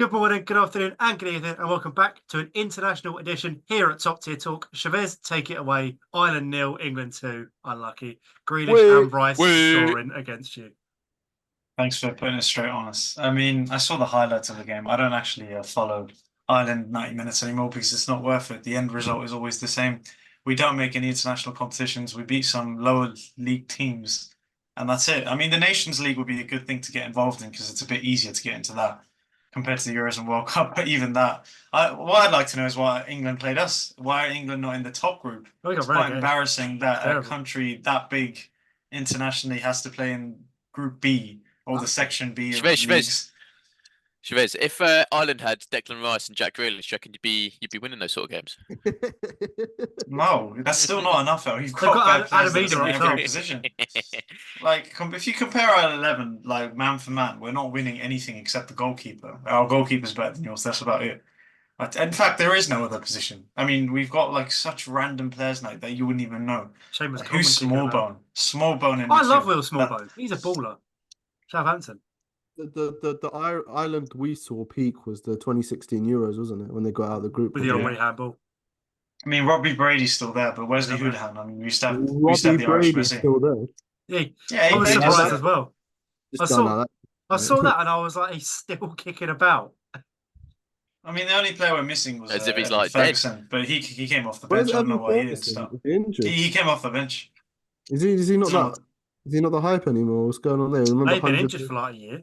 Good morning, good afternoon, and good evening, and welcome back to an international edition here at Top Tier Talk. Chavez, take it away. Ireland 0, England 2. Unlucky. Grealish Wait, and Rice Wait. scoring against you. Thanks for putting it straight on us. I mean, I saw the highlights of the game. I don't actually follow Ireland 90 minutes anymore because it's not worth it. The end result is always the same. We don't make any international competitions. We beat some lower league teams, and that's it. I mean, the Nations League would be a good thing to get involved in because it's a bit easier to get into that compared to the Euros and World Cup. But even that, what I'd like to know is why England played us. Why are England not in the top group? We got It's quite relegated. embarrassing that a Terrible. country that big internationally has to play in Group B or the Section B of Chavez. leagues. Chavez, if Ireland had Declan Rice and Jack Grealish, do you reckon you'd be winning those sort of games? No, that's still not enough though. You've They've got got bad players Adam in Eder up every top. position. Like, if you compare our 11, like man for man, we're not winning anything except the goalkeeper. Our goalkeeper's better than yours. That's about it. But in fact, there is no other position. I mean, we've got like such random players now that you wouldn't even know. Seamus Like, Coleman who's kicking about. Smallbone in I love midfield. Will Smallbone. He's a baller. Southampton. the Ireland we saw peak was the 2016 Euros, wasn't it? When they got out of the group. With the Yeah. Henry handball. I mean, Robbie Brady's still there, but Wesley Yeah, man. Hoolahan. I mean, we used to have Robbie the Irish Brady's Messi. still there. Yeah, Yeah, I was he surprised plays as well. Just I don't saw- know that. I saw that and I was like, he's still kicking about. I mean, the only player we're missing was As if he's, Evan like, dead. Ferguson, but he came off the Where's bench. I don't know Evan why he didn't Ferguson? start. Is he injured? He came off the bench. Is he not So- that? Is he not the hype anymore? What's going on there? Remember They've been 100 injured for like a year.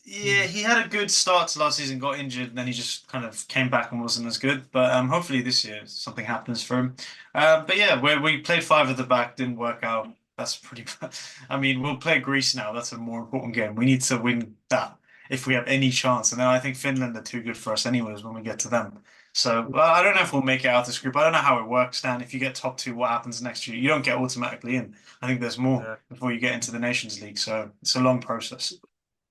Yeah, he had a good start to last season, got injured, and then he just kind of came back and wasn't as good. But hopefully this year something happens for him. But yeah, we played five at the back, didn't work out. That's pretty bad. I mean, we'll play Greece now. That's a more important game. We need to win that if we have any chance. And then I think Finland are too good for us anyways when we get to them. So I don't know if we'll make it out this group. I don't know how it works, Dan. If you get top two, what happens next year? You don't get automatically in. I think there's more before you get into the Nations League. So it's a long process.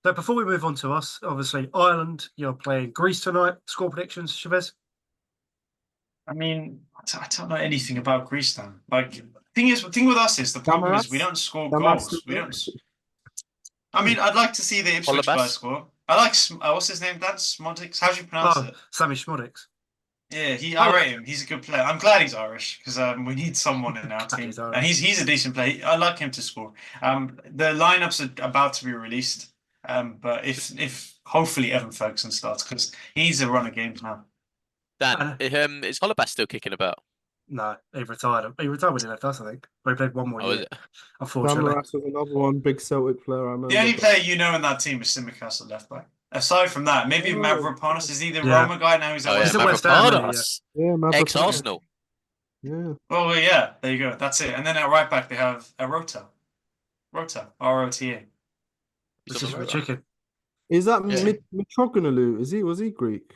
So before we move on to us, obviously, Ireland, you're playing Greece tonight. Score predictions, Chavez? I mean, I don't know anything about Greece, Dan. Like, the thing with us is the problem is we don't score goals. We don't. I mean, I'd like to see the Ipswich guy score. I like what's his name? Dan Smodics. How do you pronounce it? Sammy Schmodics. Yeah, I rate him. He's a good player. I'm glad he's Irish because we need someone in our team, and he's a decent player. I like him to score. The lineups are about to be released, but if hopefully Evan Ferguson starts because he needs a run of games now. Dan, is Holebas still kicking about? No, he retired. He retired when he left us, I think. But he played one more year. Unfortunately, Samaras was another one, big Celtic player. I remember. The only player you know in that team is Simicast at left back. Aside from that, maybe Mavropanos is he the Roma guy now? He's He's at West Ham. Yeah, ex-Arsenal. Yeah. Oh yeah, there you go. That's it. And then at right back they have a Rota, R-O-T-A. Which is chicken. Is that Mitroglou? Was he Greek?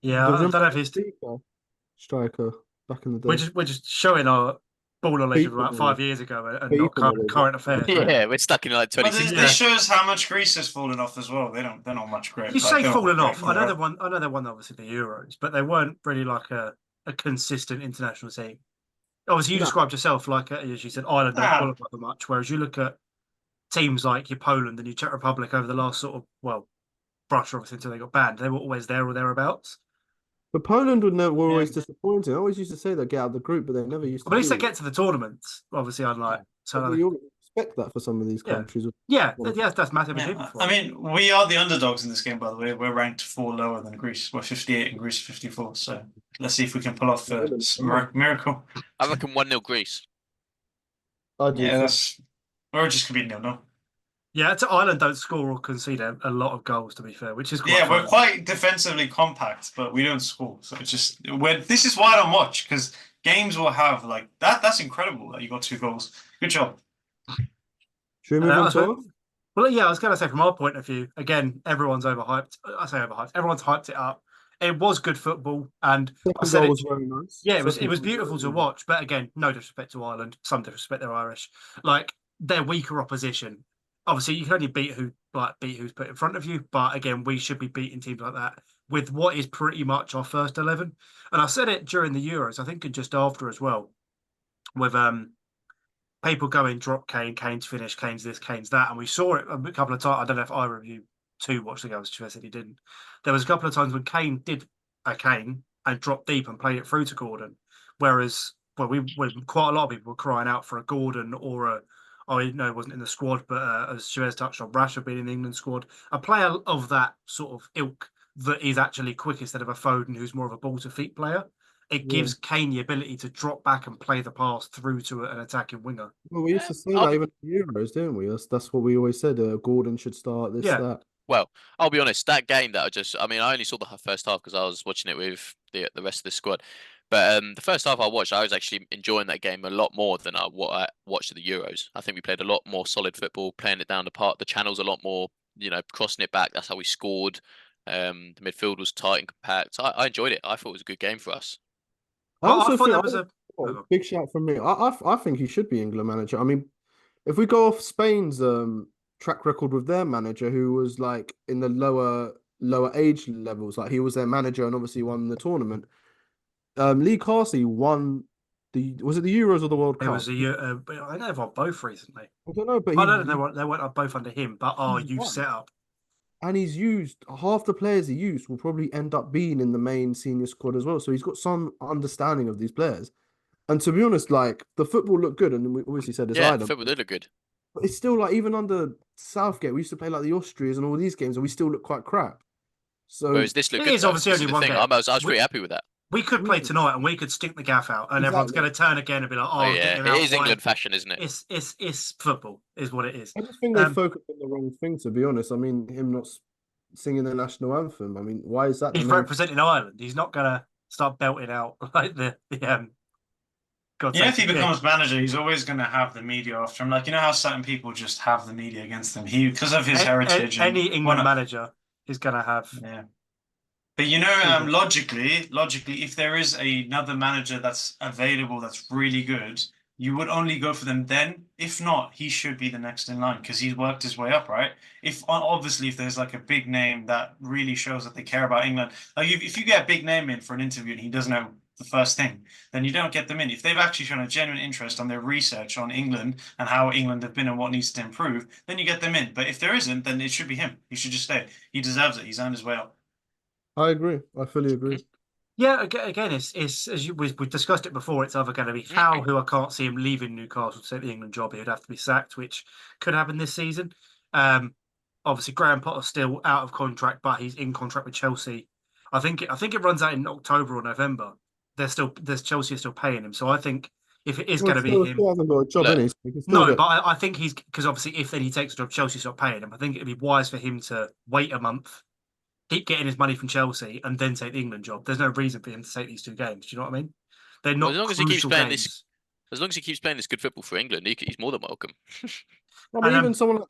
Yeah, I don't know if he's striker back in the day. We're just showing our ball knowledge of about 5 years ago and not current affairs. Yeah, we're stuck in like 2016. This shows how much Greece has fallen off as well. They're not much great. You say fallen off. I know they won obviously the Euros, but they weren't really like a consistent international team. Obviously, you described yourself like, as you said, Ireland don't qualify that much. Whereas you look at teams like your Poland and your Czech Republic over the last sort of, well, Russia obviously until they got banned, they were always there or therealabouts. But Poland were always disappointing. I always used to say they get out of the group, but they never used to. But at least they get to the tournaments, obviously, unlike. So you expect that for some of these countries. Yeah, that's massive achievement for them. I mean, we are the underdogs in this game, by the way. We're ranked 4 lower than Greece. We're 58 and Greece 54. So let's see if we can pull off a miracle. I reckon 1-0 Greece. We're just going to be 0-0. Yeah, Ireland don't score or concede a lot of goals, to be fair, which is quite fun. We're quite defensively compact, but we don't score. So it's just this is why I don't watch because games will have like that. That's incredible that you got 2 goals. Good job. Should we move on to? Well, yeah, I was going to say from our point of view, again, everyone's overhyped. I say overhyped. Everyone's hyped it up. It was good football, and I said it was very nice. Yeah, it was beautiful to watch. But again, no disrespect to Ireland. Some disrespect, they're Irish. Like they're weaker opposition. Obviously, you can only beat who's put in front of you. But again, we should be beating teams like that with what is pretty much our first 11. And I said it during the Euros, I think, and just after as well, with people going drop Kane, Kane's finish, Kane's this, Kane's that, and we saw it a couple of times. I don't know if either of you to watch the game, as Chavez said he didn't. There was a couple of times when Kane did a Kane and dropped deep and played it through to Gordon, whereas quite a lot of people were crying out for a Gordon or a it wasn't in the squad, but as Chavez touched on, Rashford being in the England squad, a player of that sort of ilk that is actually quick instead of a Foden who's more of a ball to feet player. It gives Kane the ability to drop back and play the pass through to an attacking winger. Well, we used to say that even in Euros, didn't we? That's what we always said. Gordon should start this, that. Well, I'll be honest, that game that I only saw the first half because I was watching it with the rest of the squad. But the first half I watched, I was actually enjoying that game a lot more than what I watched at the Euros. I think we played a lot more solid football, playing it down the channels a lot more, crossing it back. That's how we scored. The midfield was tight and compact. I enjoyed it. I thought it was a good game for us. I also think that was a big shout from me. I think he should be England manager. I mean, if we go off Spain's track record with their manager, who was like in the lower age levels, like he was their manager and obviously won the tournament. Lee Carsley won was it the Euros or the World Cup? It was I know they've won both recently. I don't know, but they went up both under him, but our youth setup. And he's used half the players he used will probably end up being in the main senior squad as well. So he's got some understanding of these players. And to be honest, like the football looked good, and we obviously said this. Yeah, the football did look good. But it's still like even under Southgate, we used to play like the Austrians and all these games, and we still look quite crap. So whereas this looked good. It's obviously only one game. I was pretty happy with that. We could play tonight and we could stink the gaff out, and everyone's going to turn again and be like, "Oh, yeah, it is England fashion, isn't it?" It's football, is what it is. I just think they focused on the wrong thing, to be honest. I mean, him not singing the national anthem. I mean, why is that? He's representing Ireland. He's not going to start belting out like the if he becomes manager, he's always going to have the media after him. Like, how certain people just have the media against him. Because of his heritage. Any England manager is going to have. Yeah. But logically, if there is another manager that's available that's really good, you would only go for them then. If not, he should be the next in line because he's worked his way up, right? If there's like a big name that really shows that they care about England, like if you get a big name in for an interview and he doesn't know the first thing, then you don't get them in. If they've actually shown a genuine interest on their research on England and how England have been and what needs to improve, then you get them in. But if there isn't, then it should be him. He should just stay. He deserves it. He's earned his way up. I agree. I fully agree. Yeah, again, it's as we've discussed it before. It's either going to be Howe, who I can't see him leaving Newcastle to take the England job. He'd have to be sacked, which could happen this season. Obviously, Graham Potter's still out of contract, but he's in contract with Chelsea. I think it runs out in October or November. Chelsea are still paying him, so I think if it is going to be him, he hasn't got a job, but I think he's because obviously if then he takes a job, Chelsea stop paying him. I think it'd be wise for him to wait a month, keep getting his money from Chelsea, and then take the England job. There's no reason for him to take these two games. Do you know what I mean? They're not. As long as he keeps playing as long as he keeps playing this good football for England, he's more than welcome. I mean, even someone like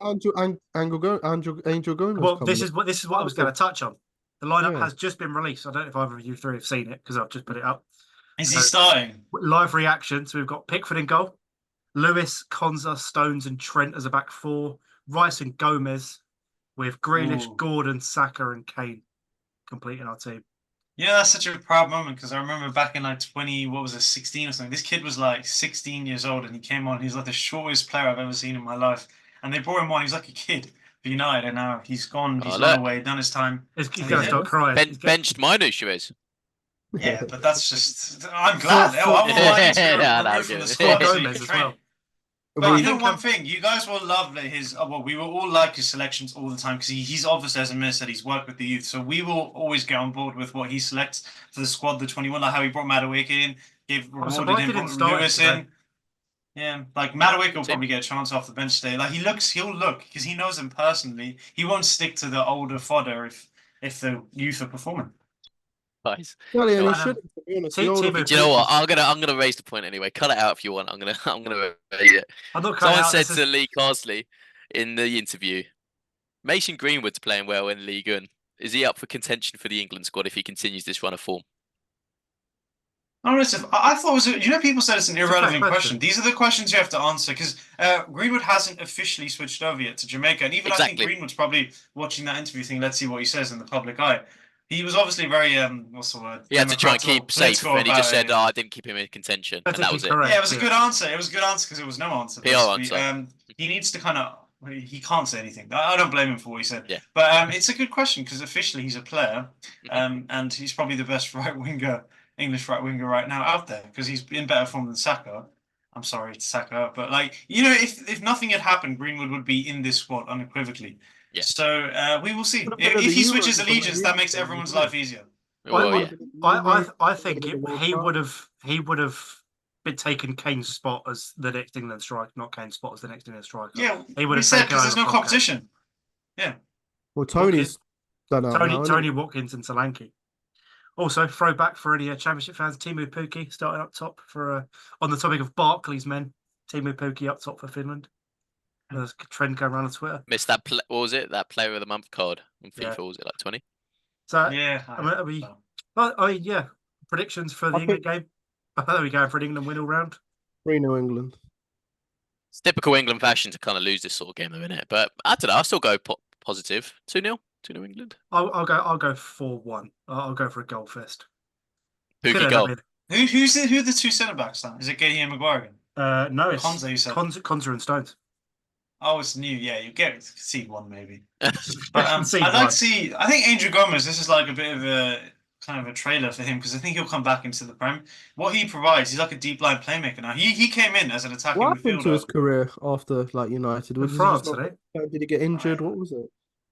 Angel Gomez. Well, this is what I was going to touch on. The lineup has just been released. I don't know if either of you three have seen it because I've just put it up. Is he starting? Live reaction. So we've got Pickford in goal, Lewis, Konza, Stones, and Trent as a back four, Rice and Gomez, with Grealish, Gordon, Saka, and Kane completing our team. Yeah, that's such a proud moment because I remember back in like 16 or something. This kid was like 16 years old and he came on. He's like the shortest player I've ever seen in my life. And they brought him on. He was like a kid for United, and now he's gone. He's gone away, done his time. He's going to start crying. Benched Mino, Chavez. Yeah, but that's just. I'm glad. From the squad as well. But you know one thing, you guys will love his. We will all like his selections all the time because he's obviously, as Amir said, he's worked with the youth, so we will always get on board with what he selects for the squad, the 21, like how he brought Madueke in, rewarded him, brought Lewis in. Yeah, like Madueke will probably get a chance off the bench today. Like he'll look because he knows him personally. He won't stick to the older fodder if the youth are performing. Nice. Well, yeah, he should. Do you know what? I'm gonna raise the point anyway. Cut it out if you want. I'm gonna raise it. Someone said to Lee Carsley in the interview, Mason Greenwood's playing well in League One. Is he up for contention for the England squad if he continues this run of form? I thought it was. People said it's an irrelevant question. These are the questions you have to answer because Greenwood hasn't officially switched over yet to Jamaica, and even I think Greenwood's probably watching that interview thinking, let's see what he says in the public eye. He was obviously very what's the word? He had to try and keep safe, and he just said, "I didn't keep him in contention," and that was it. Yeah, it was a good answer. It was a good answer because it was no answer. PR answer. He needs to kind of he can't say anything. I don't blame him for what he said. Yeah. But it's a good question because officially he's a player, Mhm. and he's probably the best English right winger right now out there because he's in better form than Saka. I'm sorry, Saka, but like if nothing had happened, Greenwood would be in this squad unequivocally. Yeah. So we will see. Would have been at If the he Euros switches if I'm not allegiance, that makes mistaken, everyone's wouldn't life easier. Well, yeah. I think the World he Cup. would have been taken Kane's spot as the next England striker, not Kane's spot as the next England striker. Yeah, he would we have said taken because there's over no from competition. Yeah. Well, Tony's done out now. Tony Watkins and Solanke. Also, throwback for any Championship fans, Teemu Pukki starting up top for on the topic of Barclays men. Teemu Pukki up top for Finland. There's a trend going around on Twitter. Missed that. What was it? That Player of the Month card on FIFA. Yeah. Was it like 20? So yeah, yeah. Predictions for the England game. Are we going for an England win all round? 3-0 England. It's typical England fashion to kind of lose this sort of game, though, isn't it? But I don't know. I'll still go positive. 2-0. 2-0 England. I'll go 4-1. I'll go for a goal fest. Pukki goal. Who are the two centre backs then? Is it Gahey and Maguire? No, it's Konza, you said. Konza and Stones. Oh, it's new. Yeah, you get see one maybe. But I'd like one. to see. I think Andrew Gomez. This is like a bit of a kind of a trailer for him because I think he'll come back into the Prem. What he provides, he's like a deep line playmaker now. He came in as an attacking What happened to midfielder. his career after like United? In France, did he get injured? What was it?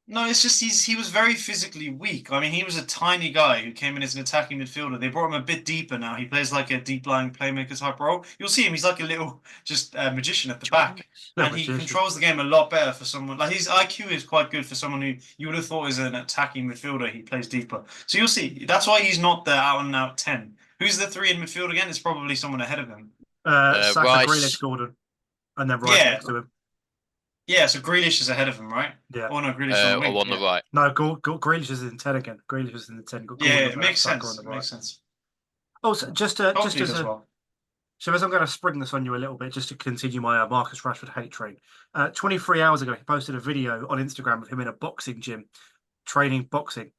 No, it's just he was very physically weak. I mean, he was a tiny guy who came in as an attacking midfielder. They brought him a bit deeper now. He plays like a deep lying playmaker type role. You'll see him. He's like a little just magician at the back, and he controls the game a lot better for someone. Like his IQ is quite good for someone who you would have thought is an attacking midfielder. He plays deeper, so you'll see. That's why he's not the out and out 10. Who's the 3 in midfield again? It's probably someone ahead of him. Saka, Grealish, Gordon, and then right next to him. Yeah, so Grealish is ahead of him, right? Yeah. Oh no, Grealish on the wing. On the right. No, Grealish is in 10 again. Grealish is in the 10. Yeah, it makes sense. It makes sense. Also, just as so as I'm going to spring this on you a little bit, just to continue my Marcus Rashford hate train. 23 hours ago, he posted a video on Instagram of him in a boxing gym, training boxing.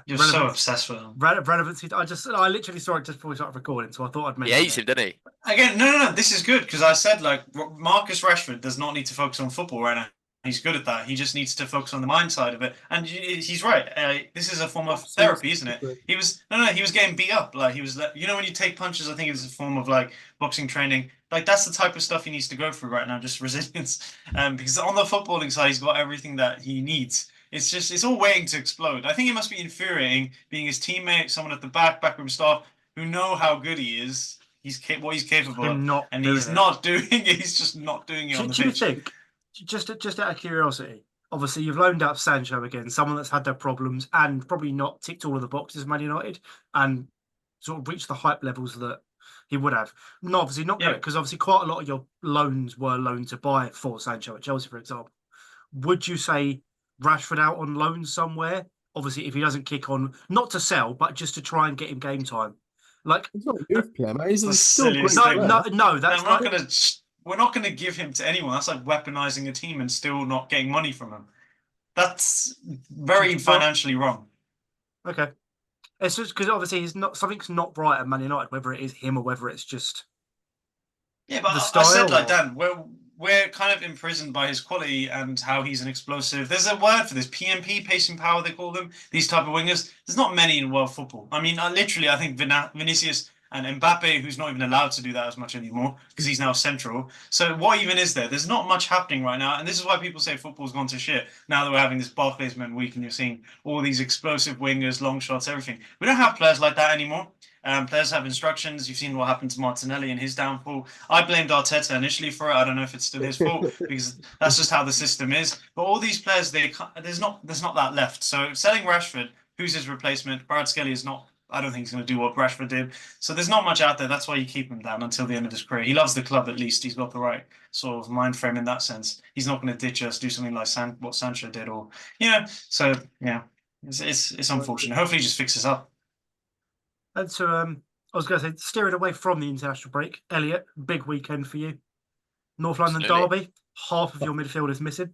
You're so obsessed with him. Relevancy. I literally saw it just before we started recording, so I thought I'd mention it. He hates him, didn't he? Again, no. This is good because I said like Marcus Rashford does not need to focus on football right now. He's good at that. He just needs to focus on the mind side of it, and he's right. This is a form of therapy, isn't it? He was He was getting beat up. Like he was, when you take punches, I think it's a form of like boxing training. Like that's the type of stuff he needs to go through right now, just resilience. Because on the footballing side, he's got everything that he needs. It's all waiting to explode. I think it must be infuriating being his teammate, someone at the backroom staff who know how good he is. What he's capable of, and he's not doing it. He's just not doing it on the pitch. Do you think, just out of curiosity, obviously you've loaned out Sancho again, someone that's had their problems and probably not ticked all of the boxes, Man United, and sort of reached the hype levels that he would have. No, obviously not good, because obviously quite a lot of your loans were loaned to buy for Sancho at Chelsea, for example. Would you say Rashford out on loan somewhere? Obviously, if he doesn't kick on, not to sell, but just to try and get him game time. Like he's not a youth player, man. He's still great. No. That's we're not gonna give him to anyone. That's like weaponizing a team and still not getting money from him. That's very financially wrong. Okay, it's just because obviously something's not right at Man United, whether it is him or whether it's just but I said like Dan, we're kind of imprisoned by his quality and how he's an explosive. There's a word for this, PMP, pacing power, they call them, these type of wingers. There's not many in world football. I mean, I think Vinicius and Mbappe, who's not even allowed to do that as much anymore because he's now central. So what even is there? There's not much happening right now. And this is why people say football's gone to shit. Now that we're having this Barclays Men week and you're seeing all these explosive wingers, long shots, everything. We don't have players like that anymore. Players have instructions. You've seen what happened to Martinelli and his downfall. I blamed Arteta initially for it. I don't know if it's still his fault because that's just how the system is. But all these players, there's not that left. So selling Rashford, who's his replacement? Kvaratskhelia is not. I don't think he's going to do what Rashford did. So there's not much out there. That's why you keep him down until the end of his career. He loves the club at least. He's got the right sort of mind frame in that sense. He's not going to ditch us, do something like what Sancho did, or So yeah, it's unfortunate. Hopefully, he just fixes up. And so I was going to say, steering away from the international break, Elliot, big weekend for you. North London derby, half of your midfield is missing.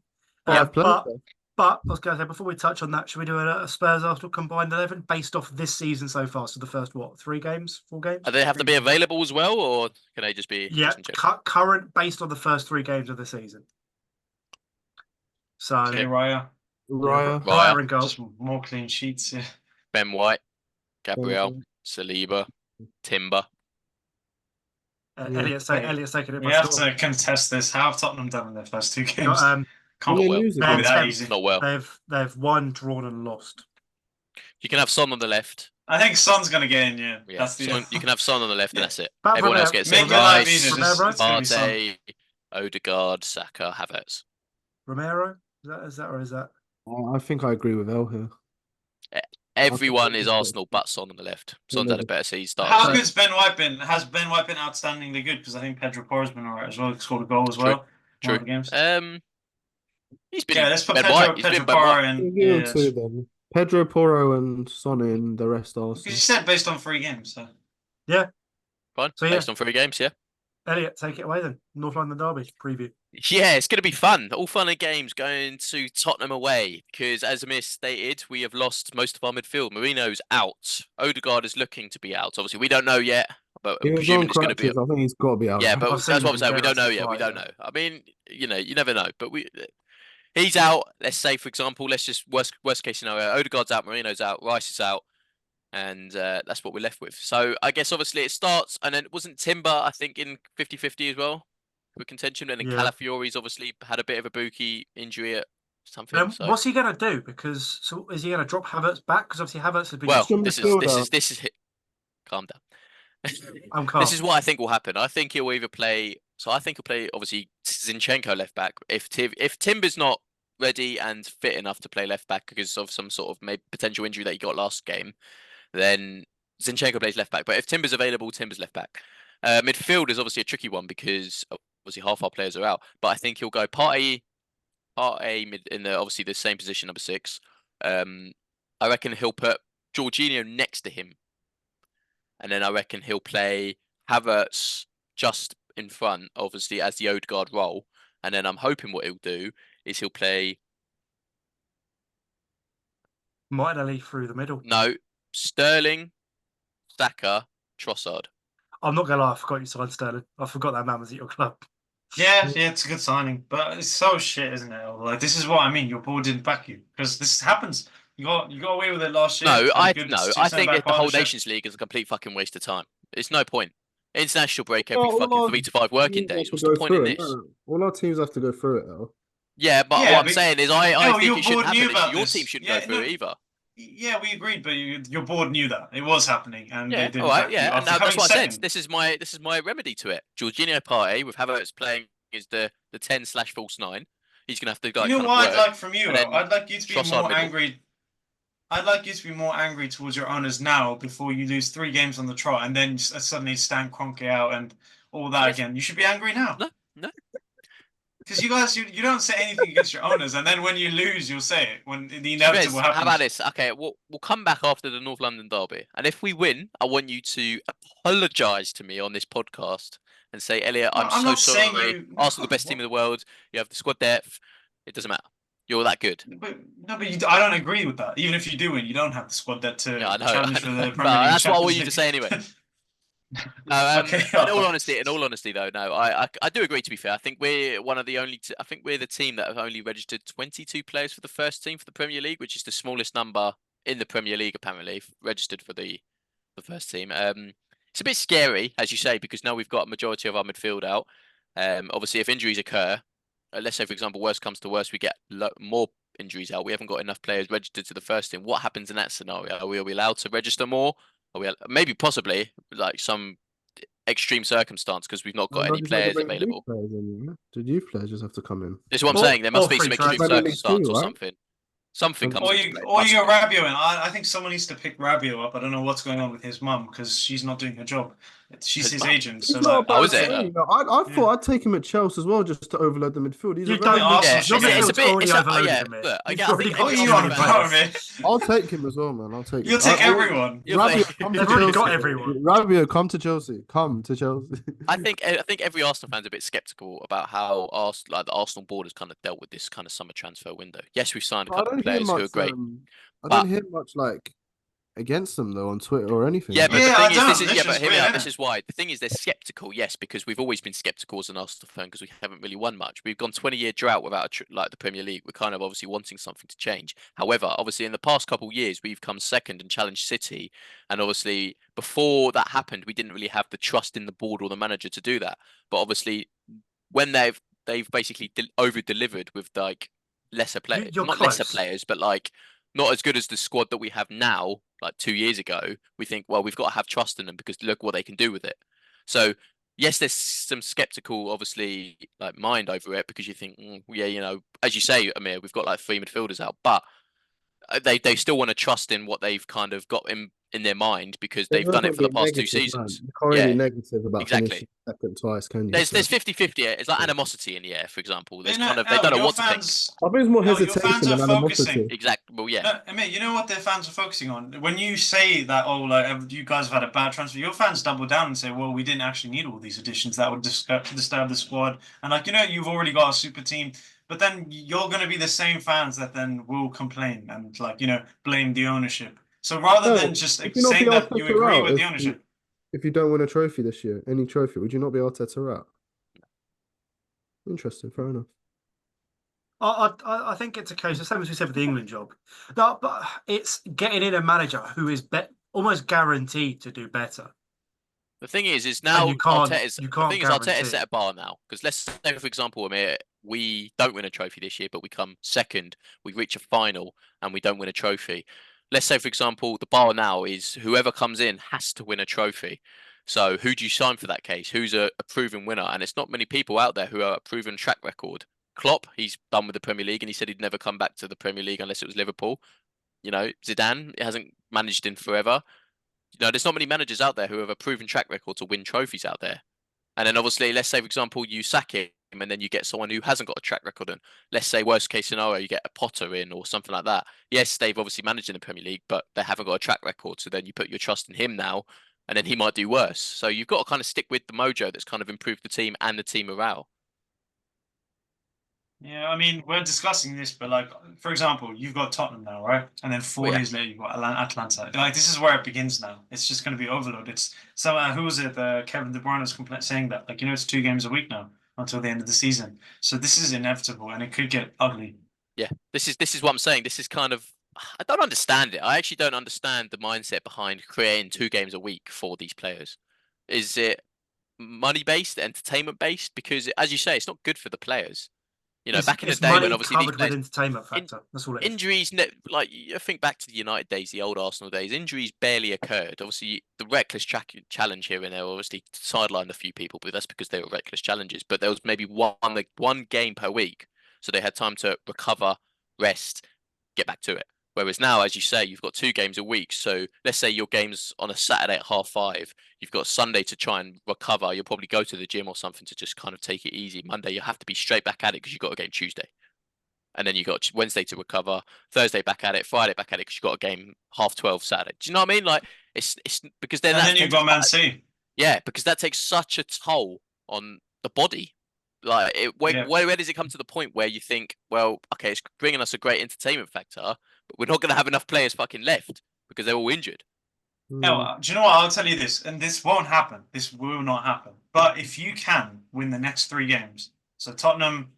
But I was going to say, before we touch on that, should we do a Spurs Arsenal combined 11 based off this season so far? So the first, 4 games? Do they have to be available as well, or can they just be? Yeah, current based on the first 3 games of the season. So Raya. Raya in goal. Just more clean sheets. Yeah. Ben White, Gabriel, Saliba, Timber. Elliot's taking it. We have to contest this. How have Tottenham done in their first 2 games? Can't well. That easy. Not well. They've won, drawn, and lost. You can have Son on the left. I think Son's gonna get in. Yeah, that's the. You can have Son on the left, and that's it. But Everyone else gets in. Rice, Partey, Odegaard, Saka, Havertz. Romero? Is that? I think I agree with El here. Everyone is Arsenal but Son on the left. Son's had a better season. How good's Ben White been? Has Ben White been outstandingly good? Because I think Pedro Porro's been alright as well. He scored a goal as well. True. Games. He's been. Yeah, let's put Pedro Porro in. Pedro Porro and Son in, the rest Arsenal. Because you said based on 3 games, so. Yeah. Fine. So, based on 3 games, yeah. Elliot, take it away then. North London derby preview. Yeah, it's going to be fun. All fun and games going to Tottenham away because, as Amir stated, we have lost most of our midfield. Marino's out. Odegaard is looking to be out. Obviously, we don't know yet, but I'm presuming it's going to be. I think he's got to be out. Yeah, but that's what I'm saying. We don't know yet. We don't know. I mean, you never know. But he's out. Let's say, for example, let's just worst case scenario. Odegaard's out. Marino's out. Rice is out. And that's what we're left with. So I guess obviously it starts, and then it wasn't Timber, I think, in 50-50 as well with contention. And then Calafiori's obviously had a bit of a Buki injury at something. So. What's he going to do? Because is he going to drop Havertz back? Because obviously Havertz has been. Well, this is calm down. I'm calm. This is what I think will happen. I think he'll either play. So I think he'll play obviously Zinchenko left back. If Timber's not ready and fit enough to play left back because of some sort of maybe potential injury that he got last game, then Zinchenko plays left back. But if Timber's available, Timber's left back. Midfield is obviously a tricky one because obviously half our players are out. But I think he'll go Partey mid in obviously the same position, number 6. I reckon he'll put Jorginho next to him. And then I reckon he'll play Havertz just in front, obviously, as the Odegaard role. And then I'm hoping what he'll do is he'll play Martinelli through the middle. No. Sterling, Saka, Trossard. I'm not going to lie, I forgot you signed Sterling. I forgot that man was at your club. Yeah, it's a good signing. But it's so shit, isn't it? Like, this is what I mean. Your board didn't back you. Because this happens. You got away with it last year. I think the whole Nations League is a complete fucking waste of time. It's no point. International break every fucking 3 to 5 working days. What's the point in this? No. All our teams have to go through it, though. Yeah, but what I'm saying is I think it shouldn't happen. Your team shouldn't go through it either. Yeah, we agreed, but your board knew that it was happening, and they didn't. All right, yeah, and that's what I said. This is my remedy to it. Jorginho Partey with Havertz playing is the 10/false 9. He's gonna have to go. You know what I'd like from you? I'd like you to be more angry. I'd like you to be more angry towards your owners now before you lose 3 games on the trot, and then suddenly stand Kroenke out and all that again. You should be angry now. No. Because you guys, you don't say anything against your owners, and then when you lose, you'll say it when the inevitable happens. How about this? Okay, we'll come back after the North London derby, and if we win, I want you to apologise to me on this podcast and say, Elliot, I'm so sorry. Arsenal, the best team in the world. You have the squad depth. It doesn't matter. You're that good. But I don't agree with that. Even if you do win, you don't have the squad depth to challenge for the Premier League. That's what I want you to say anyway. Okay. In all honesty, though, no, I do agree. To be fair, I think we're one of the only. I think we're the team that have only registered 22 players for the first team for the Premier League, which is the smallest number in the Premier League apparently registered for the first team. It's a bit scary, as you say, because now we've got a majority of our midfield out. Obviously, if injuries occur, let's say for example, worst comes to worst, we get more injuries out. We haven't got enough players registered to the first team. What happens in that scenario? Are we allowed to register more? Maybe possibly like some extreme circumstance because we've not got any players available. Did youth players just have to come in? This is what I'm saying. There must be some extreme circumstance or something. Something comes. Or you got Rabiot in. I think someone needs to pick Rabiot up. I don't know what's going on with his mum because she's not doing her job. She's his agent. So is it? I thought I'd take him at Chelsea as well just to overload the midfield. I'll take him as well, man. I'll take him. You'll take everyone. Rabiot, come to Chelsea. Come to Chelsea. I think every Arsenal fan's a bit sceptical about how the Arsenal board has kind of dealt with this kind of summer transfer window. Yes, we've signed a couple of players who are great. I don't hear much like against them though on Twitter or anything. Yeah, but the thing is, but hear me out. This is why. The thing is, they're skeptical, yes, because we've always been skeptical as an Arsenal fan because we haven't really won much. We've gone 20-year drought without like the Premier League. We're kind of obviously wanting something to change. However, obviously in the past couple of years, we've come second and challenged City, and obviously before that happened, we didn't really have the trust in the board or the manager to do that. But obviously, when they've basically over delivered with like lesser players, not lesser players, but like not as good as the squad that we have now, like 2 years ago, we think, well, we've got to have trust in them because look what they can do with it. So yes, there's some skeptical, obviously, like mind over it because you think, yeah, as you say, Amir, we've got like 3 midfielders out, but they still want to trust in what they've kind of got in their mind because they've done it for the past 2 seasons. You can't really be negative about finishing second twice, can you? There's 50-50. It's like animosity in the air, for example. There's they don't know what to think. I think it's more hesitation than animosity. Exactly. Well, yeah. No, I mean, you know what their fans are focusing on? When you say that, like, you guys have had a bad transfer, your fans double down and say, well, we didn't actually need all these additions that would disturb the squad. And, like, you've already got a super team. But then you're going to be the same fans that then will complain and, like, blame the ownership. So rather than just saying that you agree with the ownership. If you don't win a trophy this year, any trophy, would you not be Arteta out? Interesting, fair enough. I think it's a case, the same as we said with the England job. No, but it's getting in a manager who is almost guaranteed to do better. The thing is now Arteta's set a bar now. Because let's say, for example, Amir, we don't win a trophy this year, but we come second, we reach a final, and we don't win a trophy. Let's say, for example, the bar now is whoever comes in has to win a trophy. So who do you sign for that case? Who's a proven winner? And it's not many people out there who are a proven track record. Klopp, he's done with the Premier League, and he said he'd never come back to the Premier League unless it was Liverpool. Zidane hasn't managed in forever. There's not many managers out there who have a proven track record to win trophies out there. And then obviously, let's say, for example, you sack him and then you get someone who hasn't got a track record. And let's say, worst case scenario, you get a Potter in or something like that. Yes, they've obviously managed in the Premier League, but they haven't got a track record. So then you put your trust in him now, and then he might do worse. So you've got to kind of stick with the mojo that's kind of improved the team and the team morale. Yeah, I mean, we're discussing this, but like, for example, you've got Tottenham now, right? And then 4 days later, you've got Atlanta. Like, this is where it begins now. It's just going to be overload. It's who was it? Kevin De Bruyne was saying that, like, it's 2 games a week now until the end of the season. So this is inevitable, and it could get ugly. Yeah, this is what I'm saying. This is kind of, I don't understand it. I actually don't understand the mindset behind creating 2 games a week for these players. Is it money-based, entertainment-based? Because, as you say, it's not good for the players. Back in the day when obviously these players, entertainment factor. That's all it is. Injuries, like I think back to the United days, the old Arsenal days, injuries barely occurred. Obviously, the reckless challenge here and there obviously sidelined a few people, but that's because they were reckless challenges. But there was maybe one game per week, so they had time to recover, rest, get back to it. Whereas now, as you say, you've got 2 games a week. So let's say your game's on a Saturday at 5:30. You've got Sunday to try and recover. You'll probably go to the gym or something to just kind of take it easy. Monday, you have to be straight back at it because you've got a game Tuesday. And then you've got Wednesday to recover. Thursday back at it. Friday back at it because you've got a game 12:30 Saturday. Do you know what I mean? Like, it's because then... And then you've got Man City. Yeah, because that takes such a toll on the body. Like, where does it come to the point where you think, well, okay, it's bringing us a great entertainment factor, but we're not going to have enough players fucking left because they're all injured. No, do you know what? I'll tell you this, and this won't happen. This will not happen. But if you can win the next 3 games, so Tottenham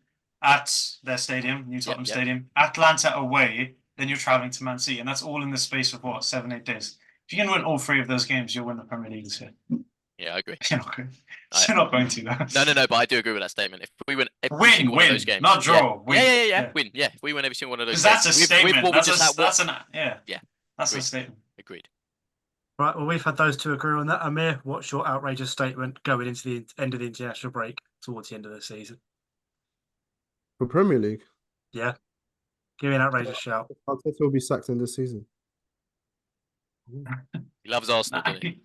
at their stadium, New Tottenham Stadium, Atlanta away, then you're traveling to Man City, and that's all in the space of 7-8 days. If you can win all 3 of those games, you'll win the Premier League this year. Yeah, I agree. You're not going to, though. No, but I do agree with that statement. If we win every single one of those games, not draw. Win. Yeah. Win. Yeah, if we win every single one of those games. Because that's a statement. That's a statement. Agreed. Right, well, we've had those 2 agree on that. Amir, what's your outrageous statement going into the end of the international break towards the end of the season? For Premier League? Yeah. Give me an outrageous shout. Arteta will be sacked in this season. He loves Arsenal, doesn't he?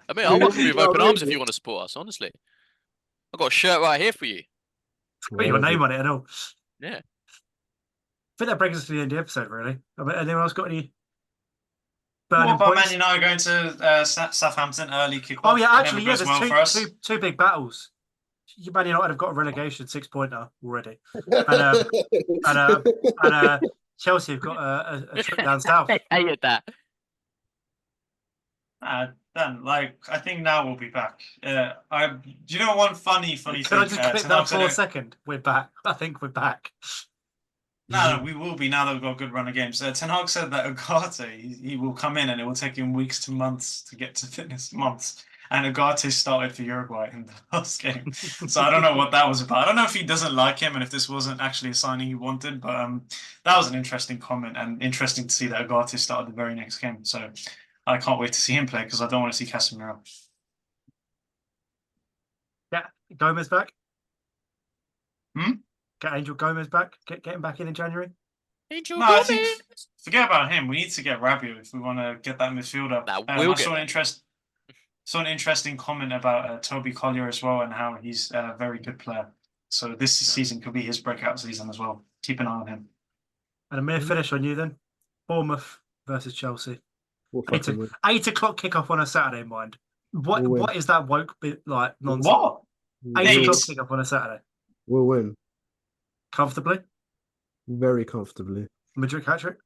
I mean, I'll welcome you with open arms if you want to support us, honestly. I've got a shirt right here for you. Put your name on it and all. Yeah. I think that brings us to the end of the episode, really. Anyone else got any burning points? Man United going to Southampton early kick-off? Oh, yeah, actually, there's two big battles. Man United have got a relegation 6-pointer already. And Chelsea have got a trip down south. I hated that. Dan, like I think now we'll be back. Do you know one funny Can thing? I just clip Ten that Hag for a said, second? We're back. I think we're back. no, we will be now that we've got a good run of games. Ten Hag said that Ugarte, he will come in and it will take him weeks to months to get to fitness, months. And Ugarte started for Uruguay in the last game. So I don't know what that was about. I don't know if he doesn't like him and if this wasn't actually a signing he wanted, but that was an interesting comment and interesting to see that Ugarte started the very next game. So I can't wait to see him play because I don't want to see Casemiro. Yeah, Gomez back. Hmm? Get Angel Gomez back. Get him back in January. Angel No, I Gomez. think forget about him. We need to get Rabiot if we want to get that midfielder. Nah, I we'll saw get saw an interesting comment about Toby Collier as well and how he's a very good player. So this season could be his breakout season as well. Keep an eye on him. And a mere finish on you then. Bournemouth versus Chelsea. We'll 8 o'clock kickoff on a Saturday, mind. What is that woke bit like nonsense? What? 8 o'clock kickoff on a Saturday. We'll win. Comfortably? Very comfortably. Madrid hat-trick?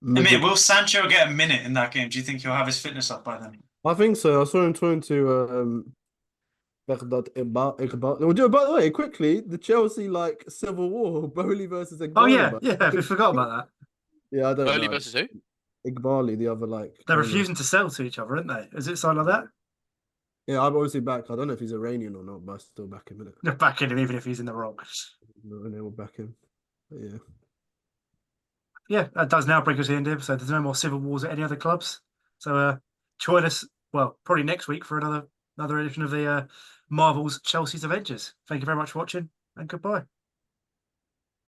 Amir, will Sancho get a minute in that game? Do you think he'll have his fitness up by then? I think so. I saw him talking to Iqbal. By the way, quickly, the Chelsea civil war, Bowley versus Iqbal. Oh yeah, we forgot about that. Yeah, I don't Burnley know. versus who? Iqbali, the other They're refusing to sell to each other, aren't they? Is it something like that? Yeah, I'm obviously back. I don't know if he's Iranian or not, but I still back him in it. You're backing him even if he's in the wrong. No, we'll back him. But yeah. Yeah, that does now bring us to the end of the episode. There's no more civil wars at any other clubs. So join us, well, probably next week for another edition of the Marvel's Chelsea's Avengers. Thank you very much for watching and goodbye.